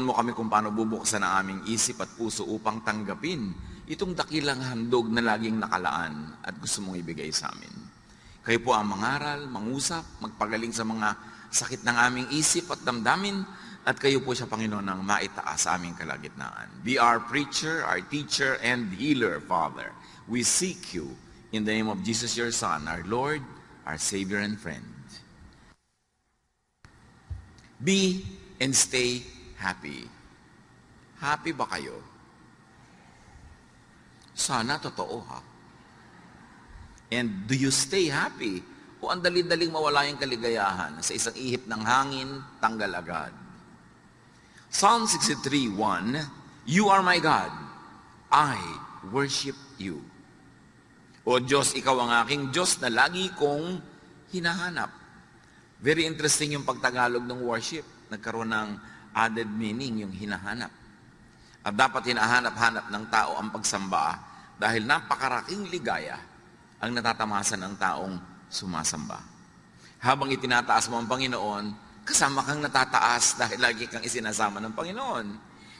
mo kami kung paano bubuksan ang aming isip at puso upang tanggapin itong dakilang handog na laging nakalaan at gusto mong ibigay sa amin. Kayo po ang mangaral, mangusap, magpagaling sa mga sakit ng aming isip at damdamin, at kayo po siya, Panginoon, ang maitaas sa aming kalagitnaan. Be our preacher, our teacher, and healer, Father. We seek you in the name of Jesus, your Son, our Lord, our Savior and friend. Be and stay happy. Happy ba kayo? Sana totoo, ha? And do you stay happy? O ang dali-daling mawala yung kaligayahan sa isang ihip ng hangin, tanggal agad? Psalm 63:1, You are my God, I worship you. O Diyos, ikaw ang aking Diyos na lagi kong hinahanap. Very interesting yung pagtagalog ng worship. Nagkaroon ng added meaning yung hinahanap. At dapat hinahanap-hanap ng tao ang pagsamba dahil napakaraking ligaya ang natatamasa ng taong sumasamba. Habang itinataas mo ang Panginoon, kasama kang natataas dahil lagi kang isinasama ng Panginoon.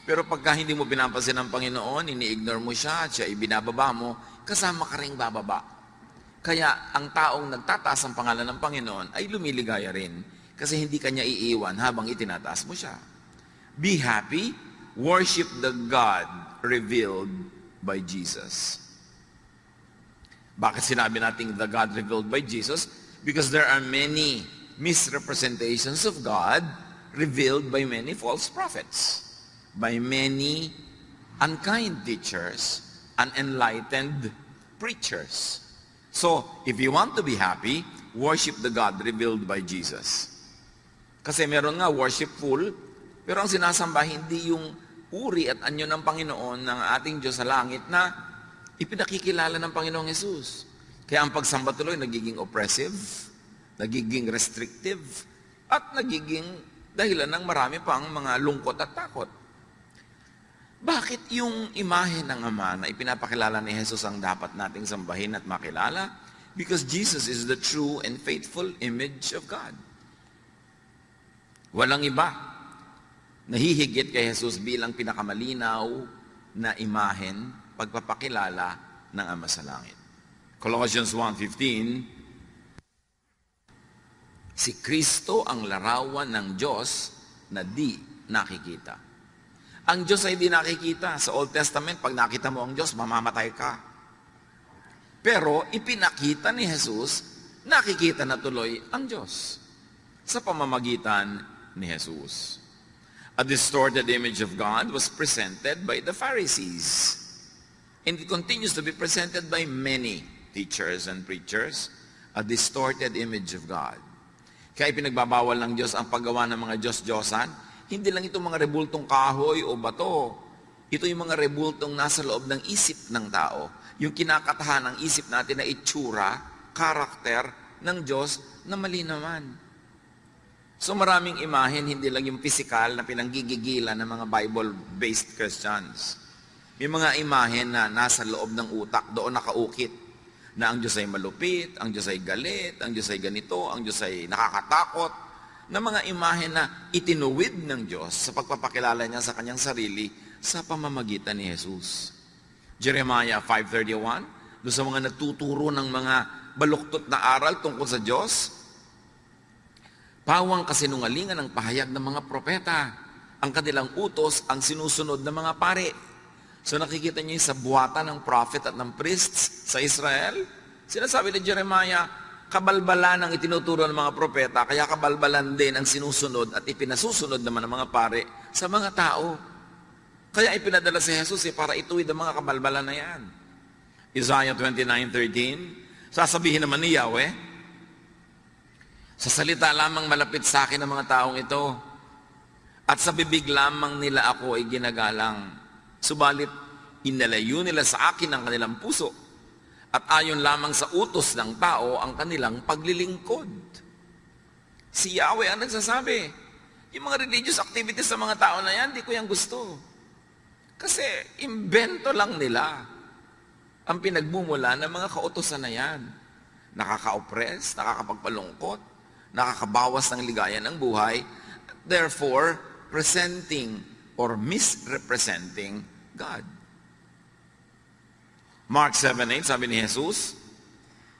Pero pagka hindi mo pinapansin ng Panginoon, ini-ignore mo siya, siya ibinababa mo, kasama ka rin bababa. Kaya ang taong nagtataas ang pangalan ng Panginoon ay lumiligaya rin kasi hindi kanya iiwan habang itinataas mo siya. Be happy, worship the God revealed by Jesus. Bakit sinabi natin the God revealed by Jesus? Because there are many misrepresentations of God revealed by many false prophets, by many unkind teachers, unenlightened preachers. So, if you want to be happy, worship the God revealed by Jesus. Kasi meron nga worshipful, pero ang sinasamba hindi yung uri at anyo ng Panginoon ng ating Diyos sa langit na ipinakikilala ng Panginoong Yesus. Kaya ang pagsamba tuloy nagiging oppressive, nagiging restrictive, at nagiging dahilan ng marami pang mga lungkot at takot. Bakit yung imahe ng Ama na ipinapakilala ni Jesus ang dapat nating sambahin at makilala? Because Jesus is the true and faithful image of God. Walang iba nahihigit kay Jesus bilang pinakamalinaw na imahen, pagpapakilala ng Ama sa langit. Colossians 1:15, si Kristo ang larawan ng Diyos na di nakikita. Ang Diyos ay di nakikita. Sa Old Testament, pag nakita mo ang Diyos, mamamatay ka. Pero ipinakita ni Jesus, nakikita na tuloy ang Diyos sa pamamagitan ni Jesus. A distorted image of God was presented by the Pharisees. And it continues to be presented by many teachers and preachers. A distorted image of God. Kaya ipinagbabawal ng Diyos ang paggawa ng mga Diyos-Diyosan. Hindi lang itong mga rebultong kahoy o bato. Ito yung mga rebultong nasa loob ng isip ng tao. Yung kinakatahan ng isip natin na itsura, karakter ng Diyos na mali naman. So maraming imahen, hindi lang yung physical na pinanggigigilan ng mga Bible-based Christians. May mga imahen na nasa loob ng utak, doon nakaukit. Na ang Diyos ay malupit, ang Diyos ay galit, ang Diyos ay ganito, ang Diyos ay nakakatakot, na mga imahe na itinuwid ng Diyos sa pagpapakilala niya sa kanyang sarili sa pamamagitan ni Jesus. Jeremiah 5:31, doon sa mga nagtuturo ng mga baluktot na aral tungkol sa Diyos, pawang kasinungalingan ng pahayag ng mga propeta, ang kanilang utos ang sinusunod ng mga pare. So nakikita niyo sa buhatan ng prophet at ng priests sa Israel. Sinasabi ni Jeremiah, kabalbalan ang itinuturo ng mga propeta, kaya kabalbalan din ang sinusunod at ipinasusunod naman ng mga pare sa mga tao. Kaya ipinadala si Jesus para ituwid ang mga kabalbalan na yan. Isaiah 29:13, sasabihin naman ni Yahweh, sa salita lamang malapit sa akin ang mga taong ito, at sa bibig lamang nila ako ay ginagalang. Subalit, inalayo nila sa akin ang kanilang puso at ayon lamang sa utos ng tao ang kanilang paglilingkod. Si Yahweh ang nagsasabi. Yung mga religious activities sa mga tao na yan, di ko yan gusto. Kasi imbento lang nila ang pinagmumula ng mga kautosan na yan. Nakaka-oppress, nakakapagpalungkot, nakakabawas ng ligaya ng buhay. Therefore, presenting or misrepresenting God. Mark 7:8, sabi ni Jesus,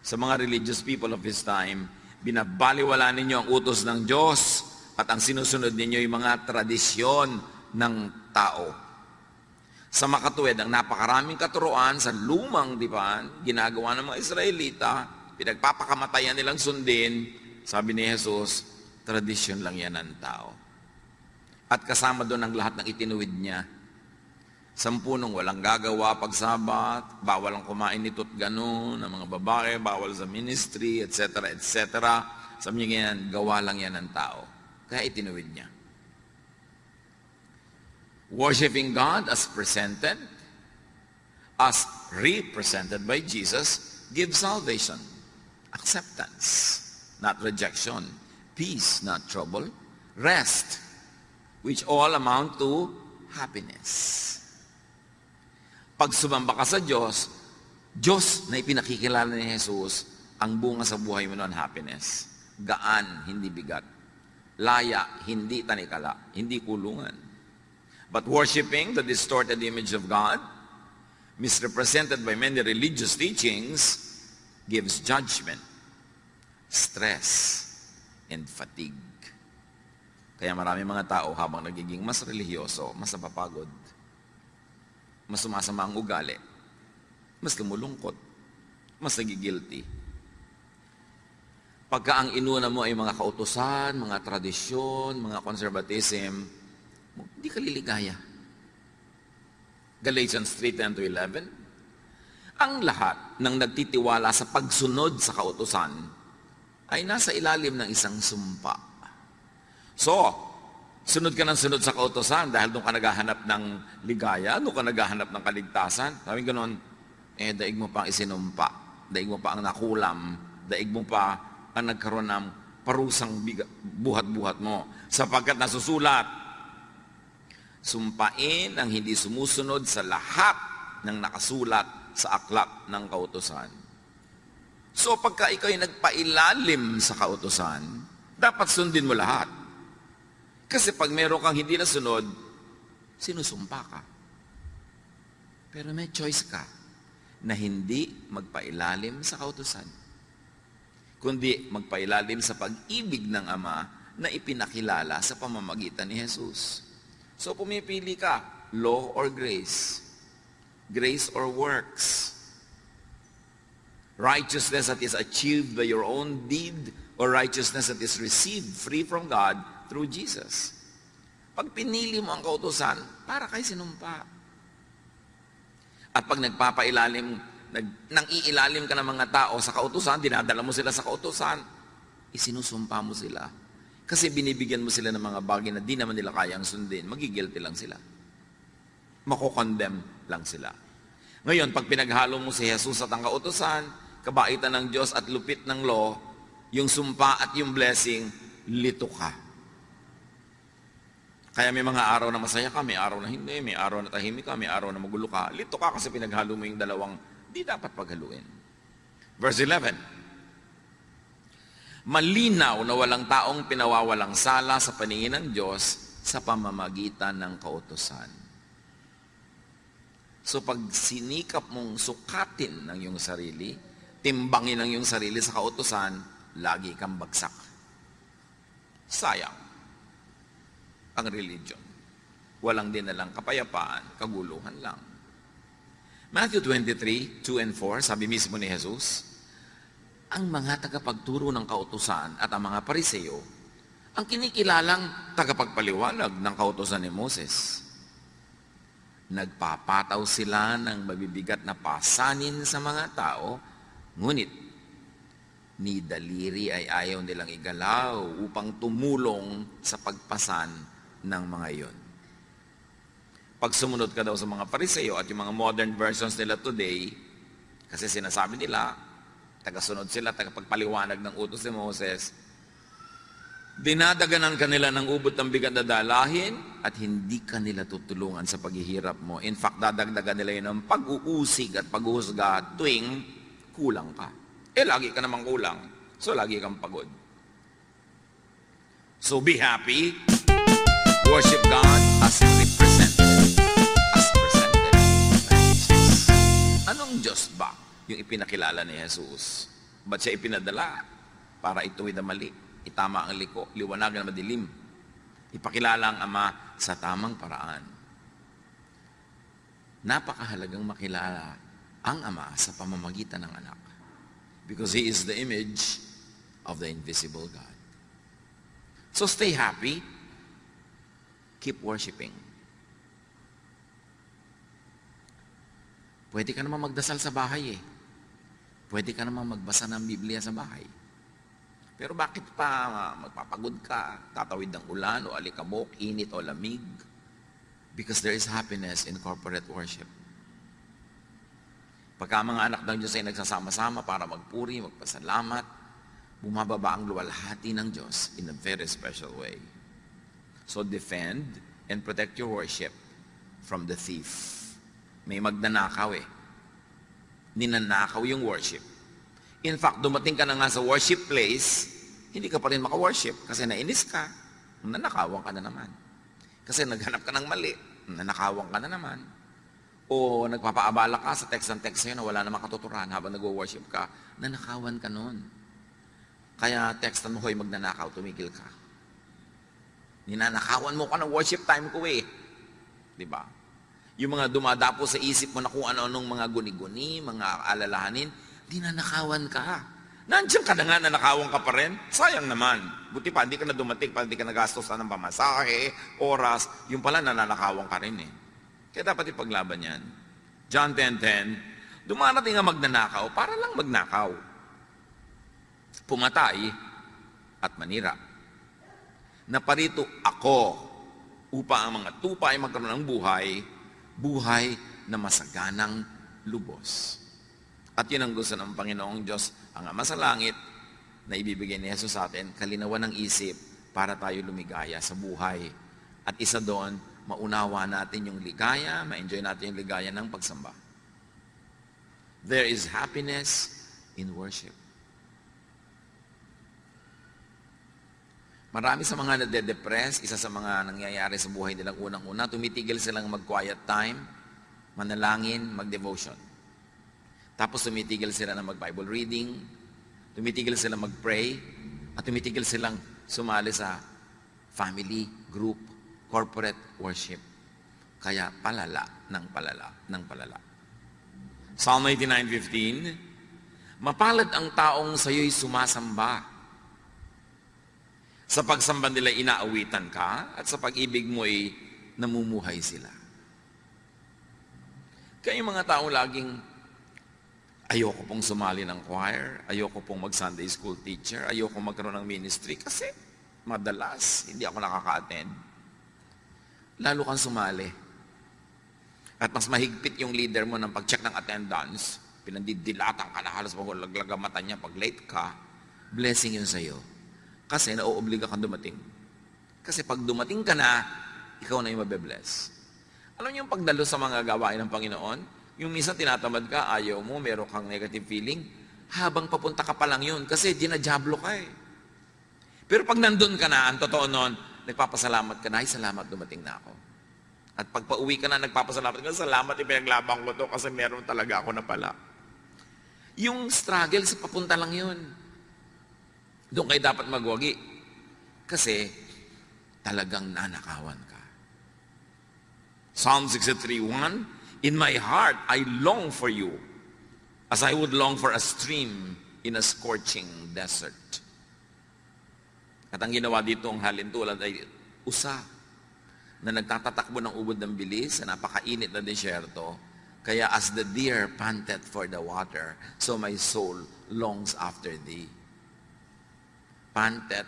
sa mga religious people of His time, binabaliwala ninyo ang utos ng Diyos at ang sinusunod ninyo yung mga tradisyon ng tao. Sa makatuwid, ang napakaraming katuruan sa lumang dipan, ginagawa ng mga Israelita, pinagpapakamatayan nilang sundin, sabi ni Jesus, tradisyon lang yan ng tao. At kasama doon ang lahat ng itinuwid niya. 10 walang gagawa pag Sabat, bawal ang kumain nito't gano'n, ng mga babae, bawal sa ministry, etc., etc. Sabi niya yan, gawa lang yan ng tao. Kaya itinuwid niya. Worshiping God as presented, as represented by Jesus, gives salvation, acceptance, not rejection, peace, not trouble, rest, which all amount to happiness. Pag sumamba ka sa Diyos, Diyos na ipinakikilala ni Jesus, ang bunga sa buhay mo noon, happiness. Gaan, hindi bigat. Laya, hindi tanikala, hindi kulungan. But worshiping the distorted image of God, misrepresented by many religious teachings, gives judgment, stress, and fatigue. Kaya marami mga tao habang nagiging mas religyoso, mas napapagod, mas sumasama ang ugali, mas lumulungkot, mas nagigilty. Pagka ang inuna mo ay mga kautusan, mga tradisyon, mga conservatism, hindi ka liligaya. Galatians 3:10-11. Ang lahat ng nagtitiwala sa pagsunod sa kautusan ay nasa ilalim ng isang sumpa. So, sunod ka ng sunod sa kautusan dahil doon ka naghahanap ng ligaya, doon ka naghahanap ng kaligtasan. Sabi ganoon, daig mo pa ang isinumpa, daig mo pa ang nakulam, daig mo pa ang nagkaroon ng parusang buhat-buhat mo. Sapagkat nasusulat, sumpain ang hindi sumusunod sa lahat ng nakasulat sa aklat ng kautusan. So pagka ikaw ay nagpailalim sa kautusan, dapat sundin mo lahat. Kasi pag meron kang hindi nasunod, sinusumpa ka. Pero may choice ka na hindi magpailalim sa kautusan, kundi magpailalim sa pag-ibig ng Ama na ipinakilala sa pamamagitan ni Jesus. So pumipili ka, law or grace? Grace or works? Righteousness that is achieved by your own deed or righteousness that is received free from God through Jesus? Pag pinili mo ang kautusan, para kay sinumpa. At pag nagpapailalim, nang iilalim ka ng mga tao sa kautusan, dinadala mo sila sa kautusan, isinusumpa mo sila. Kasi binibigyan mo sila ng mga bagay na di naman nila kayang sundin. Magigilty lang sila. Makokondemn lang sila. Ngayon, pag pinaghalo mo si Jesus at ang kautusan, kabaitan ng Diyos at lupit ng law, yung sumpa at yung blessing, lito ka. Kaya may mga araw na masaya ka, may araw na hindi, may araw na tahimik ka, may araw na magulo ka. Lito ka kasi pinaghalo mo yung dalawang di dapat paghaluin. Verse 11. Malinaw na walang taong pinawawalang sala sa paningin ng Diyos sa pamamagitan ng kautusan. So pag sinikap mong sukatin ng iyong sarili, timbangin ang iyong sarili sa kautusan, lagi kang bagsak. Sayang ang religion. Walang dinalang kapayapaan, kaguluhan lang. Matthew 23:2 and 4, sabi mismo ni Jesus, ang mga tagapagturo ng kautusan at ang mga pariseo, ang kinikilalang tagapagpaliwanag ng kautusan ni Moses. Nagpapataw sila ng mabibigat na pasanin sa mga tao, ngunit ni daliri ay ayaw nilang igalaw upang tumulong sa pagpasan ng mga iyon. Pag sumunod ka daw sa mga pariseo at yung mga modern versions nila today, kasi sinasabi nila, tagasunod sila, tagapagpaliwanag ng utos ni Moses, dinadaganan kanila ng ubot ng bigat na dalahin at hindi kanila tutulungan sa paghihirap mo. In fact, dadagdagan nila yun ng pag-uusig at paghuhusga tuwing kulang ka. Lagi ka namang kulang. So, lagi kang pagod. So, be happy. Worship God as He represents ipinakilala ni Jesus. Ba't siya ipinadala? Para ituwid ang mali, itama ang liko, liwanagan ang madilim. Ipakilala ang Ama sa tamang paraan. Napakahalagang makilala ang Ama sa pamamagitan ng anak. Because He is the image of the invisible God. So stay happy. Keep worshiping. Pwede ka naman magdasal sa bahay eh. Pwede ka naman magbasa ng Biblia sa bahay. Pero bakit pa magpapagod ka, tatawid ng ulan o alikabok, init o lamig? Because there is happiness in corporate worship. Pagka mga anak ng Diyos ay nagsasama-sama para magpuri, magpasalamat, bumababa ang luwalhati ng Diyos in a very special way. So defend and protect your worship from the thief. May magnanakaw eh. Ninanakaw yung worship. In fact, dumating ka na nga sa worship place, hindi ka pa rin maka-worship kasi nainis ka, nanakawan ka na naman. Kasi naghanap ka ng mali, nanakawan ka na naman. O nagpapaabala ka sa text and text sa'yo na wala namang katuturan habang nag-worship ka, nanakawan ka nun. Kaya textan mo, hoy, magnanakaw, tumigil ka. Ninanakawan mo ka ng worship time ko eh. Diba? Yung mga dumadapo sa isip mo na kung ano-anong mga guni-guni, mga alalahanin, dinanakawan ka. Nandiyan ka na nga, nanakawan ka pa rin. Sayang naman. Buti pa, hindi ka na dumating, pa hindi ka nagastos na ng pamasahe, oras, yung pala nananakawan ka rin eh. Kaya dapat ipaglaban yan. John 10:10, dumarating ang magnanakaw para lang magnakaw. Pumatay at manira. Naparito ako upang ang mga tupa ay magkaroon ng buhay na masaganang lubos. At yun ang gusto ng Panginoong Diyos, ang Ama sa langit, na ibibigay ni Jesus sa atin, kalinawan ng isip para tayo lumigaya sa buhay. At isa doon, maunawa natin yung ligaya, ma-enjoy natin yung ligaya ng pagsamba. There is happiness in worship. Marami sa mga nade-depress, isa sa mga nangyayari sa buhay nilang unang-una, tumitigil silang mag-quiet time, manalangin, mag-devotion. Tapos tumitigil sila na mag-Bible reading, tumitigil sila mag-pray, at tumitigil silang sumali sa family, group, corporate worship. Kaya palala ng palala. Psalm 89:15, mapalad ang taong sayo'y sumasamba. Sa pagsamba nila inaawitan ka, at sa pag-ibig mo'y namumuhay sila. Kaya yung mga taong laging, ayoko pong sumali ng choir, ayoko pong mag-Sunday school teacher, ayoko magkaroon ng ministry, kasi madalas hindi ako nakaka-attend. Lalo kang sumali. At mas mahigpit yung leader mo ng pag-check ng attendance, pinandidilatan ka na halos maghulaglag ang mata niya pag late ka, blessing yun sa'yo. Kasi nauobliga kang dumating. Kasi pag dumating ka na, ikaw na yung mabe-bless. Alam niyo yung pagdalo sa mga gawain ng Panginoon? Yung minsan tinatamad ka, ayaw mo, meron kang negative feeling, habang papunta ka pa lang yun, kasi dinajablo ka eh. Pero pag nandun ka na, ang totoo nun, nagpapasalamat ka na, ay salamat, dumating na ako. At pag pauwi ka na, nagpapasalamat ka, salamat, ipinaglabang ko to kasi meron talaga ako na pala. Yung struggle sa papunta lang yun. Doon kayo dapat magwagi. Kasi talagang nanakawan ka. Psalm 63:1, in my heart, I long for you, as I would long for a stream in a scorching desert. At ang ginawa dito ang halintulad ay usa na nagtatatakbo ng ubod ng bilis sa napakainit na desyerto. Kaya as the deer panted for the water, so my soul longs after thee. Panted,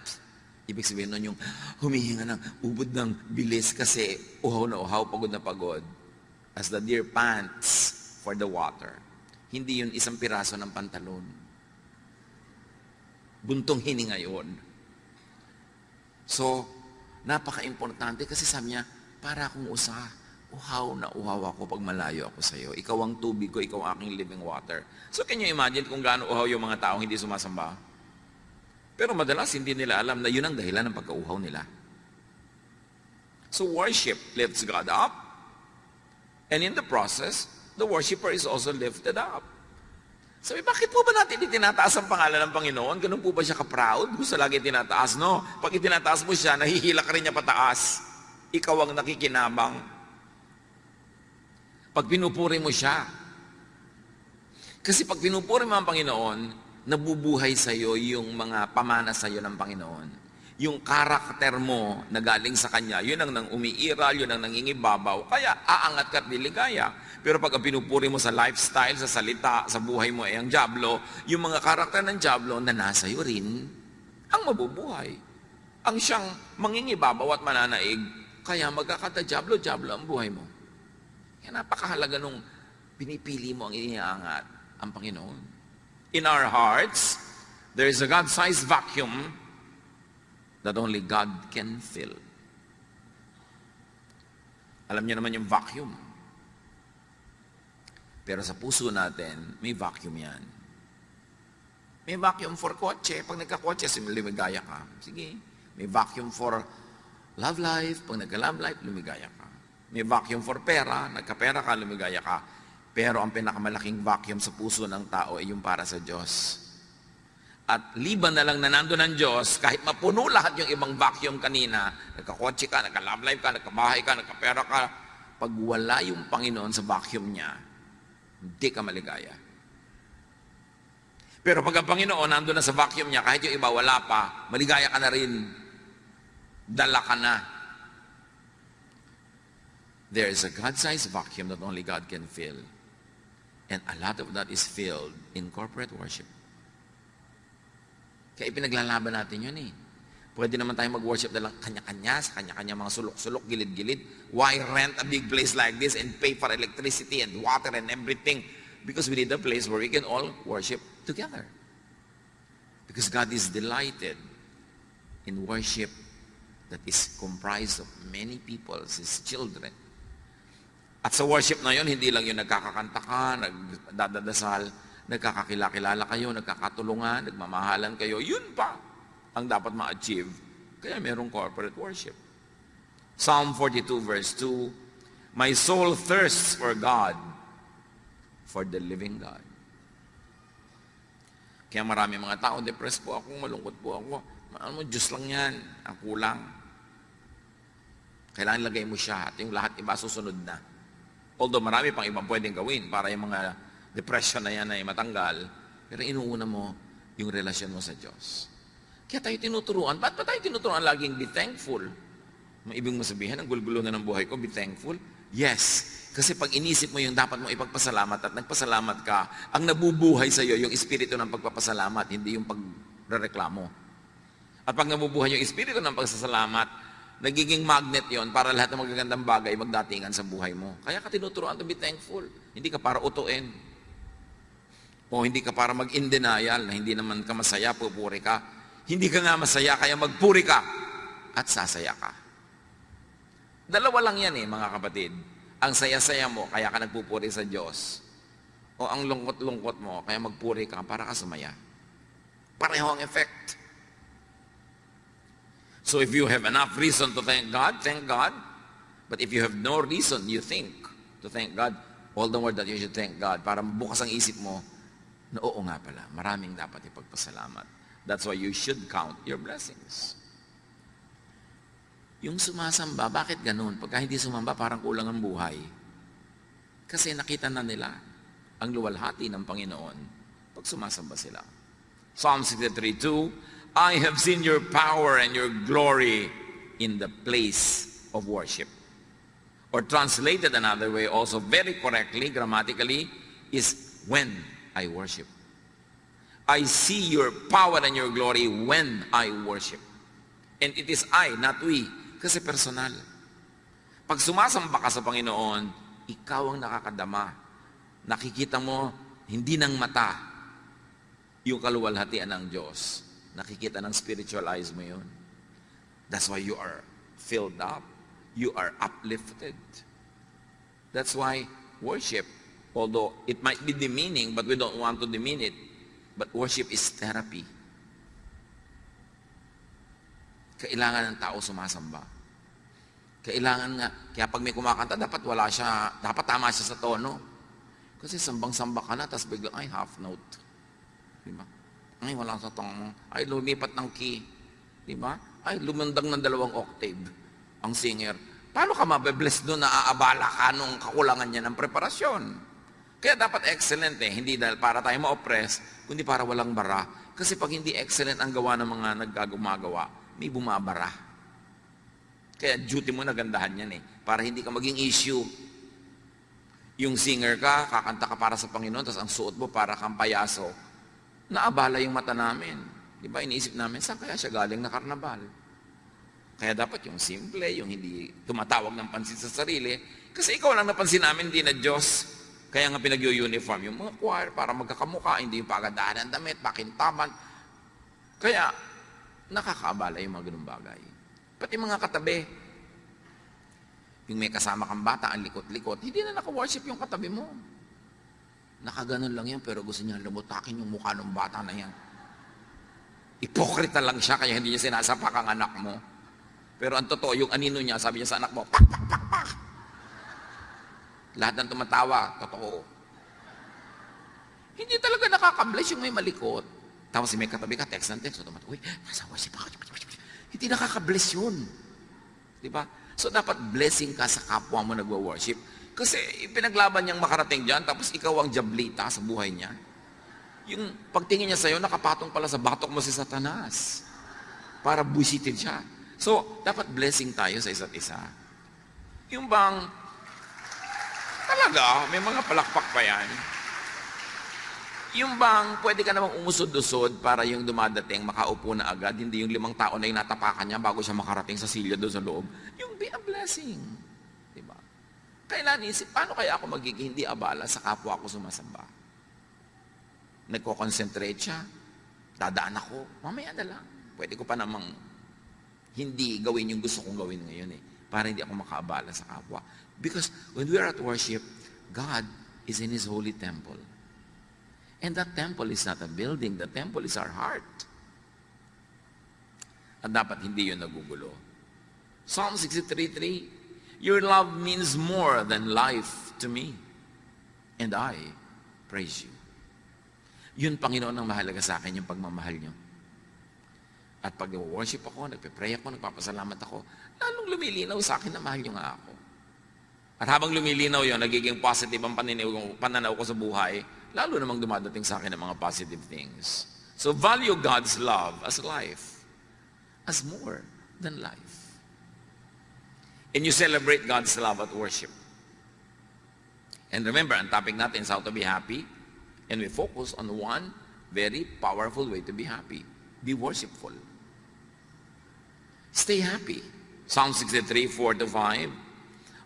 ibig sabihin nun yung humihinga ng ubod ng bilis kasi uhaw na uhaw, pagod na pagod. As the deer pants for the water. Hindi yun isang piraso ng pantalon. Buntong hininga yun. So, napaka-importante kasi sabi niya, para akong usa, uhaw na uhaw ako pag malayo ako sa iyo. Ikaw ang tubig ko, ikaw ang aking living water. So, can you imagine kung gaano uhaw yung mga taong hindi sumasamba? Pero madalas hindi nila alam na yun ang dahilan ng pagkauhaw nila. So, worship lifts God up. And in the process, the worshiper is also lifted up. Sabi, bakit po ba natin itinataas ang pangalan ng Panginoon? Ganun po ba siya ka-proud? Gusto lagi tinataas, no? Pag itinataas mo siya, nahihila ka rin niya pataas. Ikaw ang nakikinabang. Pag pinupuri mo siya. Kasi pag pinupuri mo ang Panginoon, nabubuhay sa iyo yung mga pamana sa iyo ng Panginoon. Yung karakter mo na galing sa Kanya, yun ang nang umiiral, yun ang nangingibabaw. Kaya aangat ka at liligaya. Pero pag ang pinupuri mo sa lifestyle, sa salita, sa buhay mo ay ang dyablo, yung mga karakter ng dyablo na nasa iyo rin, ang mabubuhay. Ang siyang mangingibabaw at mananaig, kaya magkakata-dyablo-dyablo ang buhay mo. Kaya napakahalaga nung pinipili mo ang iniangat, ang Panginoon. In our hearts, there is a God-sized vacuum that only God can fill. Alam niyo naman yung vacuum. Pero sa puso natin, may vacuum yan. May vacuum for kotse. Pag nagka-kotse, lumigaya ka. Sige. May vacuum for love life. Pag nagka-love life, lumigaya ka. May vacuum for pera. Nagka-pera ka, lumigaya ka. Pero ang pinakamalaking vacuum sa puso ng tao ay yung para sa Diyos. At liban na lang na nandun ng Diyos, kahit mapuno lahat yung ibang vacuum kanina, nagka-kotse ka, nagka-love life ka, nagka-bahay ka, nagka-pera ka, pag wala yung Panginoon sa vacuum niya, hindi ka maligaya. Pero pag ang Panginoon nandun na sa vacuum niya, kahit yung iba wala pa, maligaya ka na rin. Dala ka na. There is a God-sized vacuum that only God can fill. And a lot of that is filled in corporate worship. Kaya ipinaglalaban natin yun eh. Pwede naman tayo mag-worship na lang kanya-kanya, sa kanya-kanya mga sulok-sulok, gilid-gilid. Why rent a big place like this and pay for electricity and water and everything? Because we need a place where we can all worship together. Because God is delighted in worship that is comprised of many people, His children. At sa worship na yun, hindi lang yung nagkakakanta ka, nagdadasal, nagkakakilala kayo, nagkakatulungan, nagmamahalan kayo. Yun pa ang dapat ma-achieve. Kaya merong corporate worship. Psalm 42 verse 2, my soul thirsts for God, for the living God. Kaya marami mga tao, depressed po ako, malungkot po ako. Ano mo, Diyos lang yan, ang kulang. Kailangan lagay mo siya at yung lahat iba susunod na. Although marami pang ibang pwedeng gawin para yung mga depression na yan ay matanggal, pero inuuna mo yung relasyon mo sa Diyos. Kaya tayo tinuturuan. Ba't ba tayo tinuturuan laging be thankful? Maibig mo sabihin, ang gulo-gulo na ng buhay ko, be thankful? Yes. Kasi pag inisip mo yung dapat mo ipagpasalamat at nagpasalamat ka, ang nabubuhay sa iyo yung espiritu ng pagpapasalamat, hindi yung pagrereklamo. At pag nabubuhay yung espiritu ng pagsasalamat, nagiging magnet yon para lahat ng magagandang bagay magdatingan sa buhay mo. Kaya ka tinuturuan to be thankful. Hindi ka para utuin. O hindi ka para mag-in denial na hindi naman ka masaya, pupuri ka. Hindi ka nga masaya, kaya magpuri ka at sasaya ka. Dalawa lang yan mga kapatid. Ang saya-saya mo, kaya ka nagpupuri sa Diyos. O ang lungkot-lungkot mo, kaya magpuri ka para ka sumaya. Pareho ang effect. So if you have enough reason to thank God, thank God. But if you have no reason, you think to thank God, all the more that you should thank God para bukas ang isip mo na oo nga pala, maraming dapat ipagpasalamat. That's why you should count your blessings. Yung sumasamba, bakit ganun? Pagka hindi sumamba, parang kulang ang buhay. Kasi nakita na nila ang luwalhati ng Panginoon pag sumasamba sila. Psalm 63:2, I have seen your power and your glory in the place of worship. Or translated another way also very correctly, grammatically, is when I worship. I see your power and your glory when I worship. And it is I, not we, kasi personal. Pag sumasamba ka sa Panginoon, ikaw ang nakakadama. Nakikita mo, hindi ng mata, yung kaluwalhatian ng Diyos. Nakikita ng spiritual eyes mo yun. That's why you are filled up. You are uplifted. That's why worship, although it might be demeaning, but we don't want to demean it, but worship is therapy. Kailangan ng tao sumasamba. Kailangan nga, kaya pag may kumakanta, dapat wala siya, dapat tama siya sa tono. Kasi sambang-samba ka na, tapos biglang, ay, half note. Di ba? Ay, wala sa tong, ay, lumipat ng key. Di ba? Ay, lumandang ng 2 octave ang singer. Paano ka mabe-bless doon na aabala ka nung kakulangan niya ng preparasyon? Kaya dapat excellent hindi dahil para tayo ma-oppress, kundi para walang bara. Kasi pag hindi excellent ang gawa ng mga naggagumagawa, may bumabara. Kaya duty mo na gandahan yan para hindi ka maging issue. Yung singer ka, kakanta ka para sa Panginoon, tapos ang suot mo para kang payaso, naabala yung mata namin. Di ba? Iniisip namin, saan kaya siya galing na karnabal? Kaya dapat yung simple, yung hindi tumatawag ng pansin sa sarili. Kasi ikaw lang napansin namin, hindi na Diyos. Kaya nga pinag-uniform yung mga choir para magkakamuka, hindi yung pagandahan ng damit, pakintaman. Kaya nakakaabala yung mga ganung bagay. Pati mga katabi. Yung may kasama kang bata, ang likot-likot, hindi na naka-worship yung katabi mo. Nakaganon lang yan, pero gusto niya lumutakin yung mukha ng bata na yan. Ipokrita lang siya, kaya hindi niya sinasapak ang anak mo. Pero ang totoo, yung anino niya, sabi niya sa anak mo, pak, pak, pak, pak. Lahat ng tumatawa, totoo. Hindi talaga nakaka-bless yung may malikot. Tapos may katabi ka, text ng text, uy, nasa worship ako. Hindi nakaka-bless yun. Diba? So dapat blessing ka sa kapwa mo nagwa-worship. Kasi pinaglaban niyang makarating dyan, tapos ikaw ang jablita sa buhay niya. Yung pagtingin niya sa'yo, nakapatong pala sa batok mo si Satanas. Para busitin siya. So, dapat blessing tayo sa isa't isa. Yung bang, talaga, may mga palakpak pa yan. Yung bang, pwede ka namang umusod-usod para yung dumadating, makaupo na agad, hindi yung 5 tao na yung natapakan niya bago siya makarating sa silya doon sa loob. Yung be a blessing. Diba? Kailan isip, paano kaya ako magiging hindi abala sa kapwa ko sumasamba? Nagko-concentrate siya, dadaan ako, mamaya na lang. Pwede ko pa namang hindi gawin yung gusto kong gawin ngayon para hindi ako makaabala sa kapwa. Because when we are at worship, God is in His holy temple. And that temple is not a building, the temple is our heart. At dapat hindi yun nagugulo. Psalm 63:3, your love means more than life to me, and I praise you. Yun, Panginoon, ang mahalaga sa akin, yung pagmamahal niyo. At pag worship ako, nagpe-pray ako, nagpapasalamat ako, lalong lumilinaw sa akin na mahal niyo nga ako. At habang lumilinaw yun, nagiging positive ang pananaw ko sa buhay, lalo namang dumadating sa akin ng mga positive things. So value God's love as life, as more than life. And you celebrate God's love at worship. And remember, ang topic natin is how to be happy, and we focus on one very powerful way to be happy. Be worshipful. Stay happy. Psalm 63:4-5.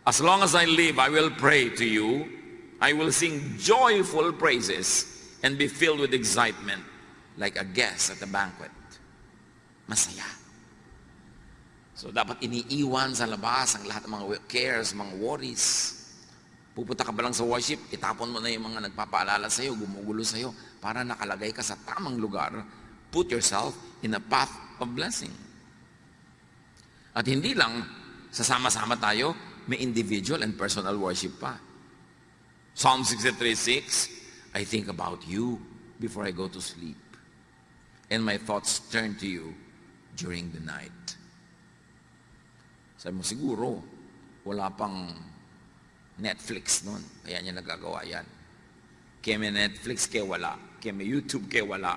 As long as I live, I will pray to you. I will sing joyful praises and be filled with excitement like a guest at a banquet. Masaya. So dapat iniiwan sa labas ang lahat ng mga cares, mga worries. Pupunta ka ba lang sa worship, itapon mo na yung mga nagpapaalala sa'yo, gumugulo sa'yo, para nakalagay ka sa tamang lugar. Put yourself in a path of blessing. At hindi lang, sasama-sama tayo, may individual and personal worship pa. Psalm 63:6, I think about you before I go to sleep, and my thoughts turn to you during the night. Sabi mo, siguro, wala pang Netflix noon, kaya niya nagagawa yan. Kaya may Netflix, kaya wala. Kaya may YouTube, kaya wala.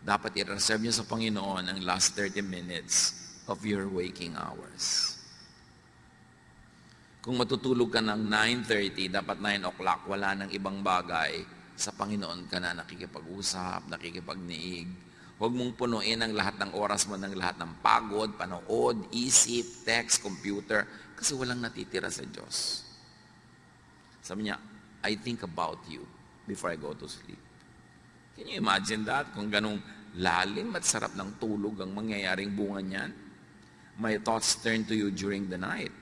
Dapat i-reserve niyo sa Panginoon ang last 30 minutes of your waking hours. Kung matutulog ka ng 9:30, dapat 9 o'clock, wala nang ibang bagay, sa Panginoon ka na nakikipag-usap, nakikipagniig. Huwag mong punuin ang lahat ng oras mo ng lahat ng pagod, panood, isip, text, computer, kasi walang natitira sa Diyos. Sabi niya, I think about you before I go to sleep. Can you imagine that? Kung ganong lalim at sarap ng tulog ang mangyayaring bunga niyan, my thoughts turn to you during the night.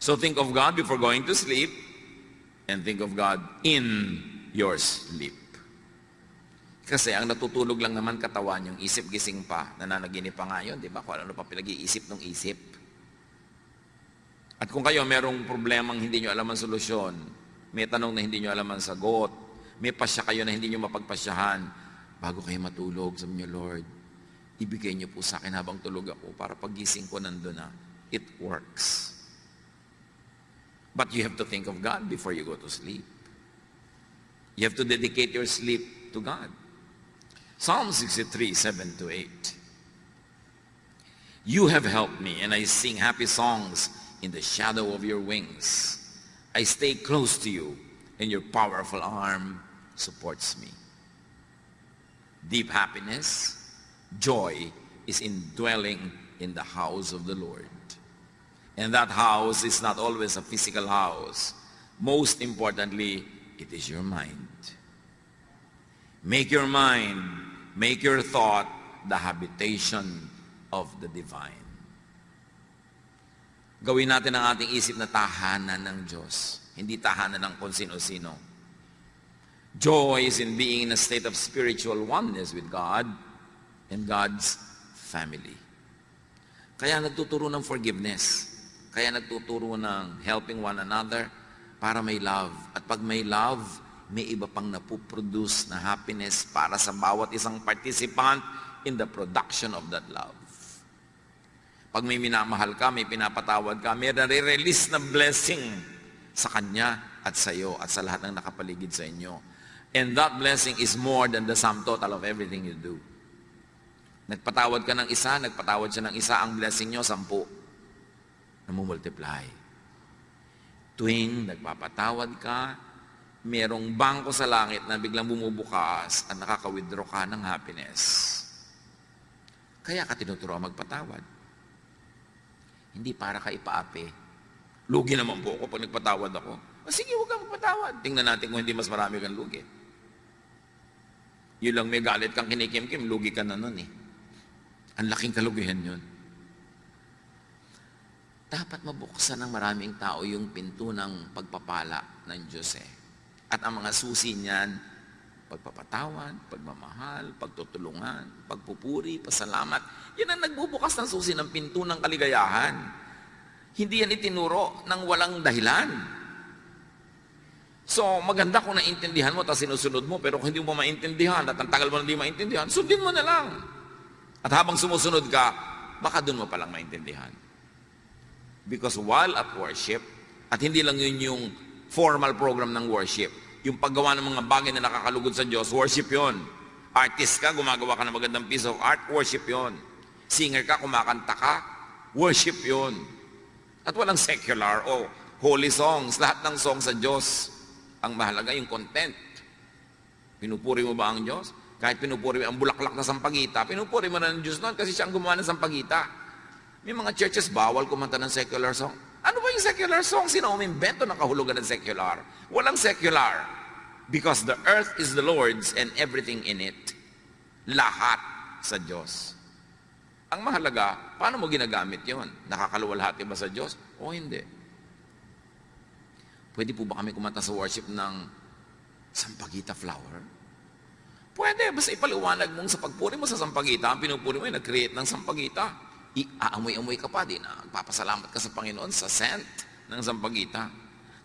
So think of God before going to sleep, and think of God in your sleep. Kasi ang natutulog lang naman katawan, yung isip gising pa, nananaginip pa nga yun, di ba? Kung ano pa pinag-iisip ng isip. At kung kayo merong problemang hindi nyo alam ang solusyon, may tanong na hindi nyo alam ang sagot, May pasya kayo na hindi nyo mapagpasyahan. Bago kayo matulog, sabi niyo, Lord, ibigay niyo po sa akin habang tulog ako para pagising ko nandun na. It works. But you have to think of God before you go to sleep. You have to dedicate your sleep to God. Psalm 63, 7 to 8. You have helped me, and I sing happy songs in the shadow of your wings. I stay close to you, and your powerful arm supports me. Deep happiness, joy is in dwelling in the house of the Lord. And that house is not always a physical house. Most importantly, it is your mind. Make your mind, make your thought the habitation of the divine. Gawin natin ang ating isip na tahanan ng Diyos, hindi tahanan ng kung sino-sino. Joy is in being in a state of spiritual oneness with God and God's family. Kaya nagtuturo ng forgiveness. Kaya nagtuturo ng helping one another para may love. At pag may love, may iba pang napuproduce na happiness para sa bawat isang participant in the production of that love. Pag may minamahal ka, may pinapatawad ka, may nare-release na blessing sa kanya at sa iyo at sa lahat ng nakapaligid sa inyo. And that blessing is more than the sum total of everything you do. Nagpatawad ka ng isa, nagpatawad siya ng isa, ang blessing nyo, 10. Namumultiply. Tuwing nagpapatawad ka, merong bangko sa langit na biglang bumubukas at nakaka-withdraw ka ng happiness. Kaya ka tinuturo magpatawad. Hindi para ka ipaapi. Lugi naman po ako pag nagpatawad ako. O sige, huwag kang magpatawad. Tingnan natin kung hindi mas marami kang lugi. Yun lang may galit kang kinikim-kim, lugi ka na nun eh. Ang laking kalugihan yun. Dapat mabuksan ng maraming tao yung pinto ng pagpapala ng Diyos eh. At ang mga susi niyan, pagpapatawad, pagmamahal, pagtutulungan, pagpupuri, pasalamat. Yan ang nagbubukas ng susi ng pinto ng kaligayahan. Hindi yan itinuro ng walang dahilan. So, maganda kung naintindihan mo, tapos sinusunod mo, pero kung hindi mo maintindihan, at ang tagal mo na hindi maintindihan, sundin mo na lang. At habang sumusunod ka, baka doon mo palang maintindihan. Because while at worship, at hindi lang yun yung formal program ng worship, yung paggawa ng mga bagay na nakakalugod sa Diyos, worship yun. Artist ka, gumagawa ka ng magandang piece of art, worship yun. Singer ka, kumakanta ka, worship yun. At walang secular o holy songs, lahat ng songs sa Diyos. Ang mahalaga yung content. Pinupuri mo ba ang Diyos? Kahit pinupuri mo ang bulaklak na sampagita, pinupuri mo na ng Diyos noon kasi siya ang gumawa ng sampagita. May mga churches, bawal kumanta ng secular song. Ano ba yung secular song? Sino umimbento ng kahulugan ng secular? Walang secular. Because the earth is the Lord's and everything in it. Lahat sa Diyos. Ang mahalaga, paano mo ginagamit yon? Nakakaluwalhati ba sa Diyos? O hindi? Pwede po ba kami kumanta sa worship ng sampagita flower? Pwede, basta ipaliwanag mong sa pagpuri mo sa sampagita, ang pinupuri mo ay nag-create ng sampagita. Aamoy-amoy ka pa din na papasalamat ka sa Panginoon sa scent ng sampagita.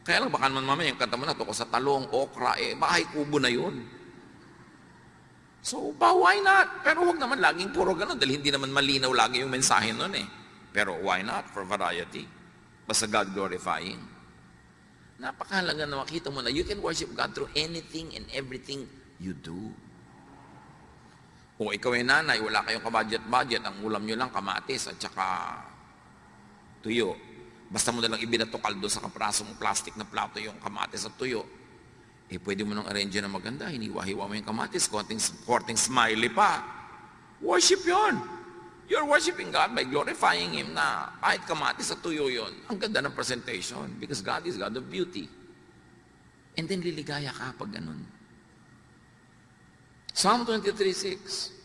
Kaya lang baka naman mamaya yung kanta mo na to ko sa talong, okra, bahay kubo na yun. So, why not? Pero huwag naman laging puro ganun dahil hindi naman malinaw lagi yung mensahe nun eh. Pero why not? For variety. Basta God glorifying. Napakahalaga na makita mo na you can worship God through anything and everything you do. Kung ikaw ay nanay, wala kayong kabudget-budget, ang ulam nyo lang kamatis at saka tuyo. Basta mo nalang ibinato kaldo sa kaprasong plastic na plato yung kamatis at tuyo. Pwede mo nang arrange na maganda, hiniwa-hiwa mo yung kamatis, konting smiley pa. Worship yon. You're worshiping God by glorifying Him na kahit kamatis at tuyo yon. Ang ganda ng presentation because God is God of beauty. And then liligaya ka pag ganun. Psalm 23:6.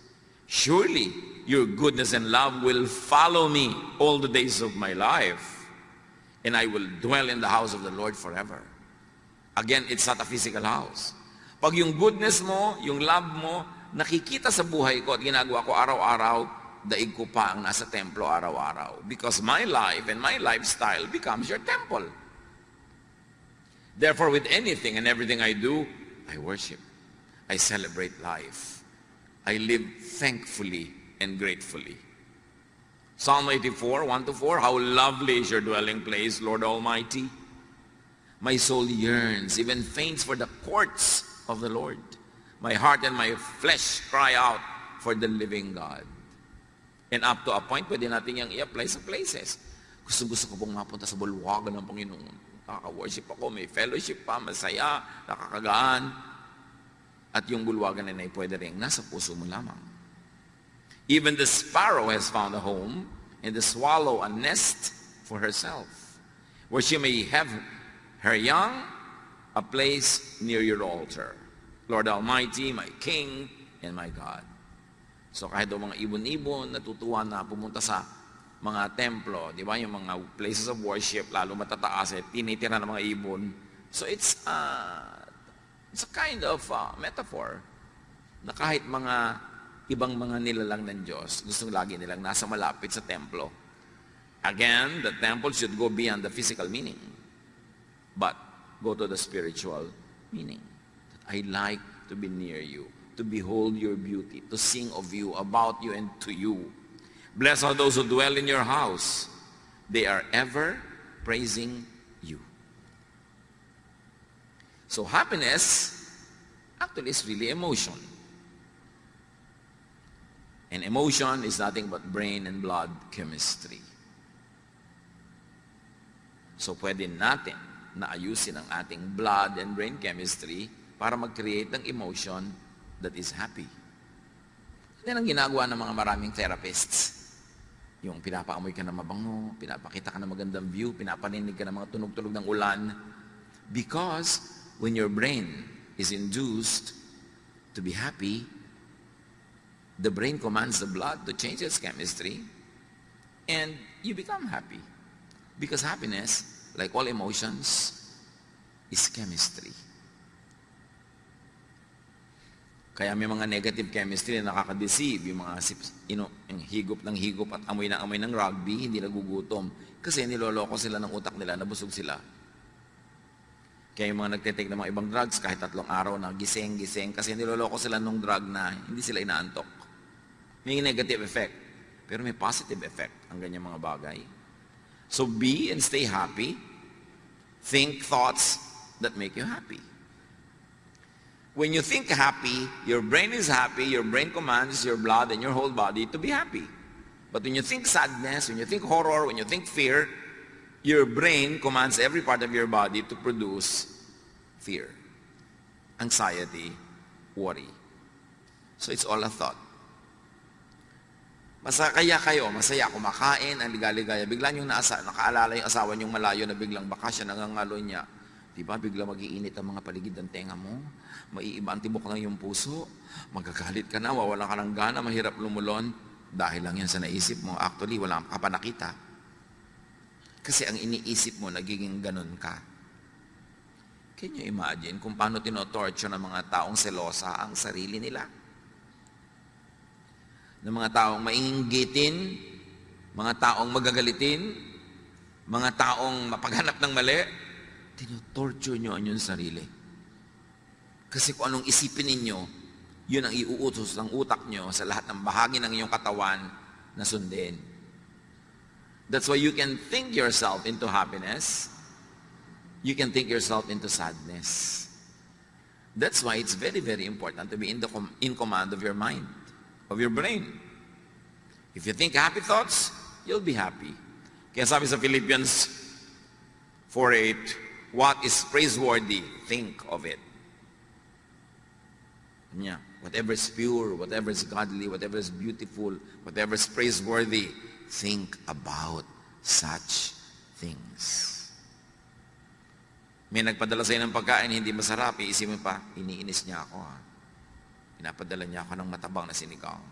Surely your goodness and love will follow me all the days of my life, and I will dwell in the house of the Lord forever. Again, it's not a physical house. Pag yung goodness mo, yung love mo, nakikita sa buhay ko at ginagawa ko araw-araw, daig ko pa ang nasa templo araw-araw. Because my life and my lifestyle becomes your temple. Therefore, with anything and everything I do, I worship. I celebrate life. I live thankfully and gratefully. Psalm 84, 1-4, how lovely is your dwelling place, Lord Almighty. My soul yearns, even faints for the courts of the Lord. My heart and my flesh cry out for the living God. And up to a point, pwede natin yung i-apply sa places. Gusto ko pong mapunta sa bulwagan ng Panginoon. Nakaka-worship ako, may fellowship pa, masaya, nakakagaan. At yung bulwagan na pwede rin nasa puso mo lamang. Even the sparrow has found a home, and the swallow a nest for herself, where she may have her young, a place near your altar. Lord Almighty, my King, and my God. So kahit daw mga ibon-ibon, natutuwa na pumunta sa mga templo, di ba? Yung mga places of worship, lalo matataas, tinitira ng mga ibon. So it's a kind of metaphor na kahit mga ibang mga nilalang ng Diyos, gustong lagi nilang nasa malapit sa templo. Again, the temple should go beyond the physical meaning, but go to the spiritual meaning. That I like to be near you, to behold your beauty, to sing of you, about you, and to you. Blessed are those who dwell in your house. They are ever praising you. So happiness actually is really emotion. And emotion is nothing but brain and blood chemistry. So pwede natin na ayusin ang ating blood and brain chemistry para mag-create ng emotion that is happy. Yan ang ginagawa ng mga maraming therapists. Yung pinapaamoy ka na mabango, pinapakita ka na magandang view, pinapaninig ka ng mga tunog-tunog ng ulan. Because when your brain is induced to be happy, the brain commands the blood to change its chemistry, and you become happy. Because happiness, like all emotions, is chemistry. Kaya may mga negative chemistry na nakaka-deceive, yung mga yung higop ng higop at amoy na amoy ng rugby, hindi nagugutom. Kasi niloloko sila ng utak nila, nabusog sila. Kaya yung mga nagtitake ng mga ibang drugs, kahit 3 araw na gising-gising, kasi niloloko sila ng drug na hindi sila inaantok. May negative effect, pero may positive effect ang ganyang mga bagay. So be and stay happy. Think thoughts that make you happy. When you think happy, your brain is happy, your brain commands your blood and your whole body to be happy. But when you think sadness, when you think horror, when you think fear, your brain commands every part of your body to produce fear, anxiety, worry. So it's all a thought. Masaya kayo, masaya, kumakain, ang ligaligaya. Bigla niyong nakaalala yung asawa niyong malayo na biglang bakasyon, nangangalo niya. Diba, bigla mag-iinit ang mga paligid ng tenga mo. Maiiba ang tibok lang yung puso. Magagalit ka na, wawalan ka ng gana, mahirap lumulon. Dahil lang yan sa naisip mo. Actually, wala ka pa nakita. Kasi ang iniisip mo, nagiging ganun ka. Can you imagine kung paano tinotorture ng mga taong selosa ang sarili nila? Ng mga taong mainggitin, mga taong magagalitin, mga taong mapaghanap ng mali, tinotorture nyo ang inyong sarili. Kasi kung anong isipin ninyo, yun ang iuutos ng utak nyo sa lahat ng bahagi ng inyong katawan na sundin. That's why you can think yourself into happiness. You can think yourself into sadness. That's why it's very, very important to be in command of your mind, of your brain. If you think happy thoughts, you'll be happy. Kaya sabi sa Philippians 4:8, what is praiseworthy, think of it. Yeah. Whatever is pure, whatever is godly, whatever is beautiful, whatever is praiseworthy, think about such things. May nagpadala sa'yo ng pagkain, hindi masarap, iisipin mo pa, iniinis niya ako. Pinapadala niya ako ng matabang na sinigang.